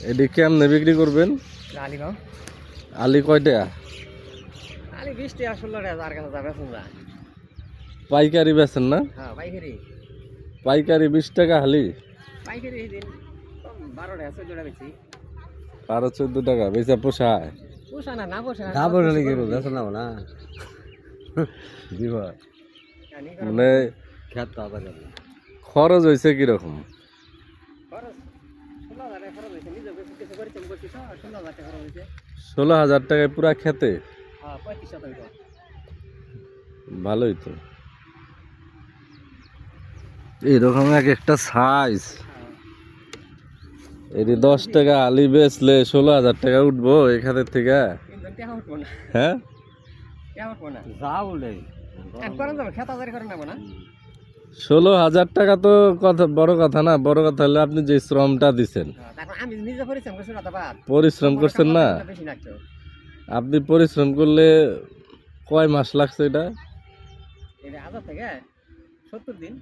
এটি কেমনে বিক্রি করবেন? আলি ভাও আলি কয়টা? আলি 20 টাকা 16 টাকা আর কাছে যাবে শুনলা। পাইকারি বেচেন না? হ্যাঁ পাইকারি। পাইকারি 20 টাকা হালি? পাইকারি এই দিন 12 টাকা 14 টাকা বেশি। 12-14 টাকা বেচা পোষায়? পোষা না পোষা না। ডাবল হলে কি রোজ আছে না না দিবা মানে খেত আবার যাবে খরচ হয়েছে কিরকম? খরচ 16,000 টাকা খরচ হয়েছে। নিজে কিছু পরিশ্রম করছি তো 16,000 টাকা খরচ হয়েছে। 16,000 টাকায় পুরা খেতে? হ্যাঁ 35%। ভালোই তো। এইরকম এক একটা সাইজ, এটি 10 টাকা আলি বেচলে 16,000 টাকা উঠবো এখানের থেকে? কিন্তু টাকা উঠবো না। হ্যাঁ টাকা উঠবো না। যা বলে এক করেন যাবে খেত হাজারি করে নেবো না। 16,000 টাকা তো কথা বড় কথা না, বড় কথা হলে আপনি যে শ্রমটা দিচ্ছেন। তারপর আমি নিজে পরিশ্রম করছি না বাদ। পরিশ্রম করছেন না? বেশি লাগতো। আপনি পরিশ্রম করলে কয় মাস লাগছে এটা? এই হাজার থেকে 70 দিন।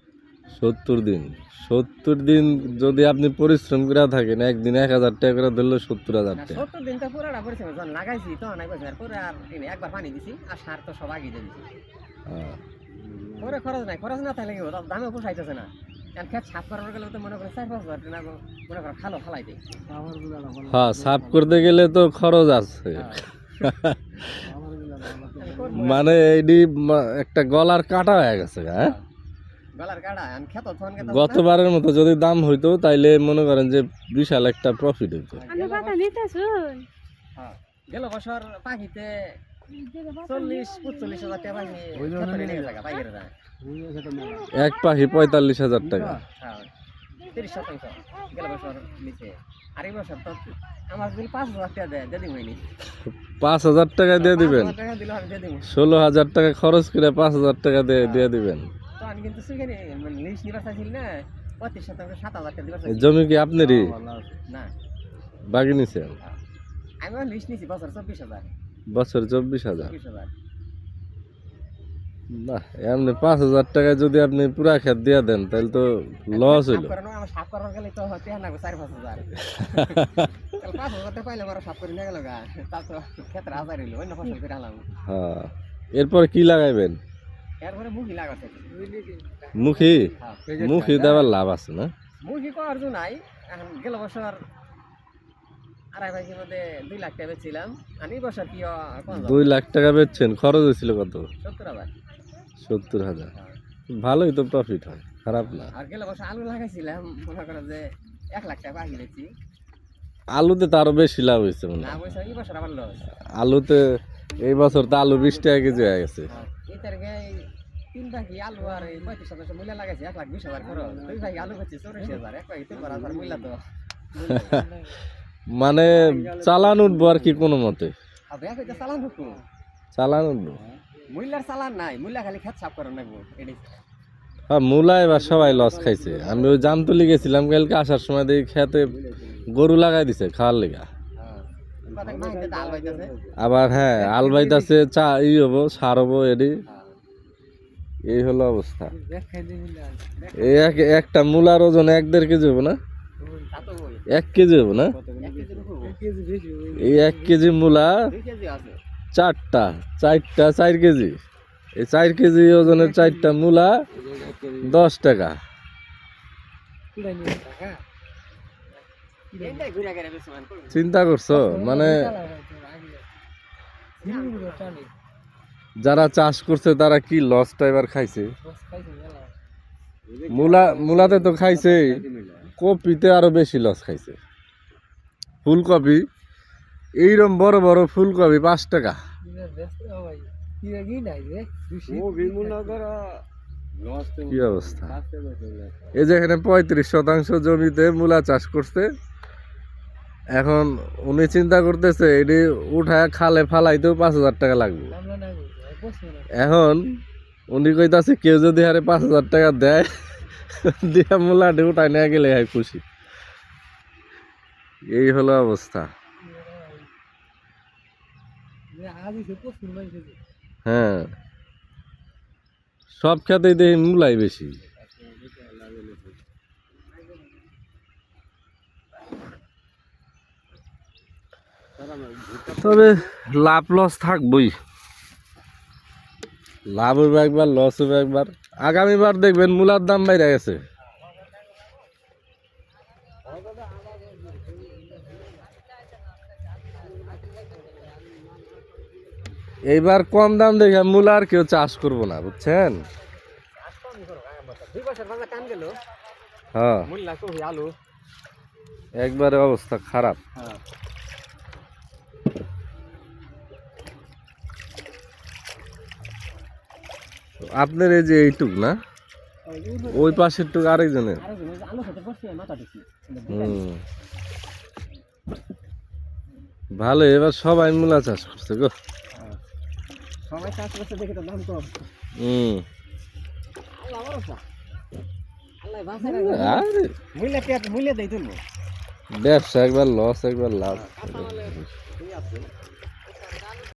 70 দিন। 70 দিন যদি আপনি পরিশ্রম করে থাকেন, একদিন 1,000 টাকা করে ধরলে 70,000 টাকা। 70 দিন তো পুরোটা পরিশ্রম যখন লাগাইছি তো অনেক বছর পরে আর একবার পানি দিছি আর সার তো সব আগে দিয়ে দিছি। হ্যাঁ। পরে খরচ নাই, খরচ না থাকলে কি হতো দামে পোষাইতেছে না। কারণ খেত সাফ করার গেলে তো মনে করেন 4-5 হাজার টাকা মনে করেন খালো ফালাই দেয়। হ্যাঁ, সাফ করতে গেলে তো খরচ আছে। মানে এইটি একটা গলার কাটা হয়ে গেছে। হ্যাঁ, গলার কাটা আর খেত তখন গতবারের মতো যদি দাম হইতো তাইলে মনে করেন যে বিশাল একটা প্রফিট হইতো। হ্যাঁ গেল বছর পাখিতে 40-45 হাজার টাকা পাখি খেতে নিয়ে গেছে পাইকারি দাম। এক পাখি 45,000 টাকা। হ্যাঁ 30% গেল বছর নিচে। আর এই বছর তো আমার বিল 5,000 টাকা দিয়ে দিই হয়নি। 5,000 টাকা দিয়ে দিবেন? 5,000 টাকা দিলে আমি দিয়ে দিব। 16,000 টাকা খরচ করে 5,000 টাকা দিয়ে দিবেন? তো আমি কিন্তু সেখানে লিস্ট নিবার চাইছিল না 35% 7,000 টাকা দিবার এই চাইছিল। জমি কি আপনারই? না বাকি নিছেন? আমি লিস্ট নিছি বছর 24,000। বছর 24,000? 24,000 না, এমনি 5,000 টাকায় যদি আপনি পুরা খেত দিয়ে দেন তাহলে তো লস হইল। আমার সাফ করার গেলে তো হতে না 4-5,000। তাহলে 5,000 টাকা পাইলে আমার সাফ করে নিয়ে গেল গা। তারপর ক্ষেত্রে হাজার হইলো অন্য ফসল করে আলাম। হ্যাঁ, এরপর কি লাগাইবেন? এরপরে মুখি লাগাচ্ছে। মুখী? মুখী দেওয়ার লাভ আছে না? মুখি করার জন্য নাই। এখন গেল বছর আড়াই ভাগের মধ্যে 2 লাখ টাকা বেচছিলাম। আর এই বছর কি 2 লাখ টাকা বেচছেন, খরচ হয়েছিল কত? 70,000। 70,000? ভালোই তো প্রফিট হয়, খারাপ না। আর গেল বছর আলু লাগাইছিলাম মনে করেন যে 1 লাখ টাকা পাখি বেচছি। আলুতে তো আরো বেশি লাভ হয়েছে মনে না হয়। বছর এই বছর আবার লস। আলুতে এই বছর তো আলু 20 টাকা কেজি হয়ে গেছে। এই তারিখে 3 ভাগি আলু আর 35% মূল্য লাগাইছে 1,20,000 খরচ। 2 ভাগি আলু বেচছি 84,000। 1 ভাগি 3,000 মূল্য তো। মানে চালান উঠবো আর কি কোনো মতে? আর ব্যাগ হইতে চালান ঢুকবো। চালান উঠবো? মূল্যার চালান নাই, মূল্য খালি খেত সাফ করার নাগবো এটাই। হ্যাঁ, মূলা এবার সবাই লস খাইছে। আমি ওই জামতলি গেছিলাম কালকে, আসার সময় দেখি খেতে গরু লাগাই দিছে খাওয়ার লেগা। কথা মাইতে ডাল বাইতেছে। আবার হ্যাঁ, আল বাইতাছে, হবো সার হবো, এডি এই হলো অবস্থা। এই একটা মূলার ওজন 1-1.5 কেজি হবো না? 1 কেজি হবো না? এই 1 কেজি মূলা 2 কেজি আছে। 4টা 4 কেজি। এই 4 কেজি ওজনের 4টা মূলা 10 টাকা। এইটাই ঘুরে ঘুরে বেশি মান করব। চিন্তা করছো? মানে যারা চাষ করছে তারা কি লসটা এবার খাইছে। মূলাতে তো খাইছে, কপিতে আরো বেশি লস খাইছে। ফুলকপি এইরকম বড় বড় ফুলকপি 5 টাকা। কি অবস্থা! এই যে এখানে 35% জমিতে মূলা চাষ করছে। এখন উনি চিন্তা করতেছে এটি উঠায় খালে ফালাইতেও 5,000 টাকা লাগবে। এখন উনি কইতাছে কেউ যদি হারে 5,000 টাকা দেয় দিয়া মূলাটি উঠায় নিয়ে গেলে হয় খুশি। এই হলো অবস্থা। হ্যাঁ, সব খেতেই দেখি মূলাই বেশি। তবে লাভ লস থাকবই, লাভ হবে একবার, লস হবে একবার। আগামীবার দেখবেন মূলার দাম বাইরে গেছে। এইবার কম দাম দেখে মূলা আর কেউ চাষ করবো না, বুঝছেন? 2 বছর বাংলা টান গেল, হ্যাঁ, মূল্য কবি আলু। একবারে অবস্থা খারাপ। হ্যাঁ, আপনার এই যে এইটুক না, ওই পাশের টুক আরেকজনের। আরো আলু খেতে বসছে মাথা ঢুকি। হুম, ভালো, এবার সবাই মূলা চাষ করছে গো। সবাই চাষ করতে দেখি তো দাম কম। হুম, আল্লাহ ভরসা, আল্লাহ বাঁচায় আরে মূল্য দেই তুলবো। ব্যবসা একবার লস একবার লাভ। কাঁচামালের ঠিক আছে।